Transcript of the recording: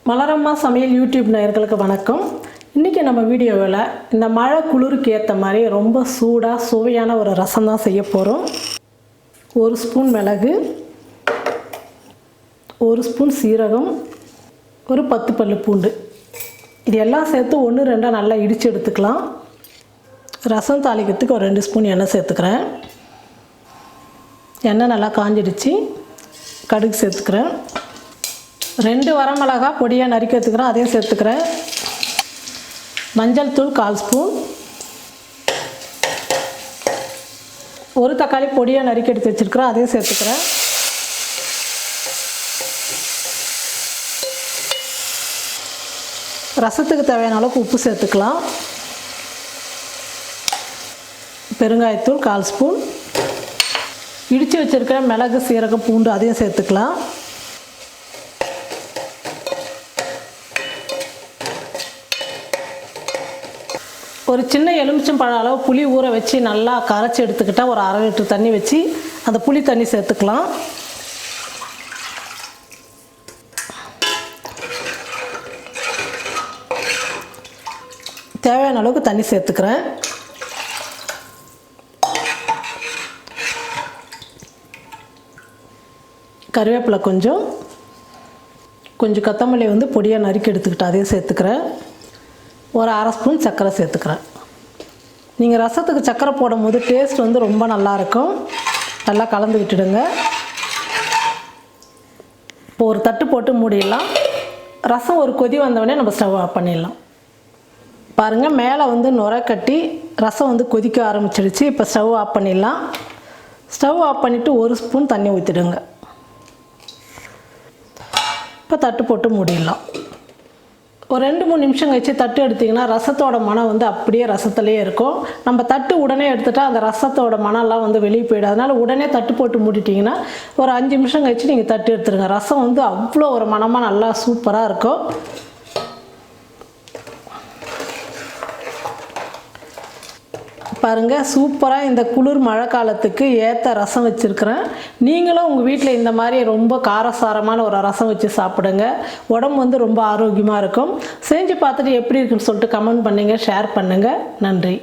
மலரம்மா சமையல் யூடியூப் நேயர்களுக்கு வணக்கம். இன்றைக்கி நம்ம வீடியோவில் இந்த மழை குளிருக்கு ஏற்ற மாதிரி ரொம்ப சூடாக சுவையான ஒரு ரசம் தான் செய்ய போகிறோம். 1 ஸ்பூன் மிளகு, 1 ஸ்பூன் சீரகம், ஒரு 10 பல்லு பூண்டு, இது எல்லாம் சேர்த்து 1-2 நல்லா இடித்து எடுத்துக்கலாம். ரசம் தாளிக்கிறதுக்கு ஒரு 2 ஸ்பூன் எண்ணெய் சேர்த்துக்கிறேன். எண்ணெய் நல்லா காஞ்சிடுச்சு. கடுகு சேர்த்துக்கிறேன். 2 வரமிளகா பொடியாக நறுக்கி எடுத்துக்கிறேன், அதையும் சேர்த்துக்கிறேன். மஞ்சள் தூள் 1/4 ஸ்பூன், ஒரு தக்காளி பொடியாக நறுக்கி எடுத்து வச்சுருக்கிறேன், அதையும் சேர்த்துக்கிறேன். ரசத்துக்கு தேவையான அளவுக்கு உப்பு சேர்த்துக்கலாம். பெருங்காயத்தூள் 1/4 ஸ்பூன், இடித்து வச்சுருக்கிற மிளகு சீரகம் பூண்டு அதையும் சேர்த்துக்கலாம். ஒரு சின்ன எலுமிச்சம்பழம் அளவு புளி ஊற வச்சு நல்லா கரைச்சி எடுத்துக்கிட்டால் ஒரு 1/2 லிட்டர் தண்ணி வச்சு அந்த புளி தண்ணி சேர்த்துக்கலாம். தேவையான அளவுக்கு தண்ணி சேர்த்துக்கிறேன். கருவேப்பிலை கொஞ்சம் கொத்தமல்லி பொடியாக நறுக்கி எடுத்துக்கிட்டு அதையும் சேர்த்துக்கிறேன். ஒரு 1/2 ஸ்பூன் சர்க்கரை சேர்த்துக்கிறேன். நீங்கள் ரசத்துக்கு சர்க்கரை போடும் போது டேஸ்ட் ரொம்ப நல்லாயிருக்கும். நல்லா கலந்து விட்டுடுங்க. இப்போ ஒரு தட்டு போட்டு மூடிடலாம். ரசம் ஒரு கொதி வந்தவொடனே நம்ம ஸ்டவ் ஆஃப் பண்ணிடலாம். பாருங்கள், மேலே நுரை கட்டி ரசம் கொதிக்க ஆரம்பிச்சிடுச்சு. இப்போ ஸ்டவ் ஆஃப் பண்ணிடலாம். ஸ்டவ் ஆஃப் பண்ணிவிட்டு 1 ஸ்பூன் தண்ணி ஊற்றிடுங்க. இப்போ தட்டு போட்டு மூடிடலாம். ஒரு 2-3 நிமிஷம் கழிச்சு தட்டு எடுத்திங்கன்னா ரசத்தோட மனம் அப்படியே ரசத்துலேயே இருக்கும். நம்ம தட்டு உடனே எடுத்துட்டா அந்த ரசத்தோட மனம்லாம் வெளியே போயிடும். அதனால் உடனே தட்டு போட்டு மூடிட்டிங்கன்னா ஒரு 5 நிமிஷம் கழிச்சு நீங்கள் தட்டு எடுத்துருங்க. ரசம் அவ்வளோ ஒரு மனமாக நல்லா சூப்பராக இருக்கும். பாருங்கள், சூப்பராக இந்த குளிர் மழை காலத்துக்கு ஏற்ற ரசம் வச்சுருக்கிறேன். நீங்களும் உங்கள் வீட்டில் இந்த மாதிரி ரொம்ப காரசாரமான ஒரு ரசம் வச்சு சாப்பிடுங்க. உடம்பு ரொம்ப ஆரோக்கியமாக இருக்கும். செஞ்சு பார்த்துட்டு எப்படி இருக்குன்னு சொல்லிட்டு கமெண்ட் பண்ணுங்கள், ஷேர் பண்ணுங்கள். நன்றி.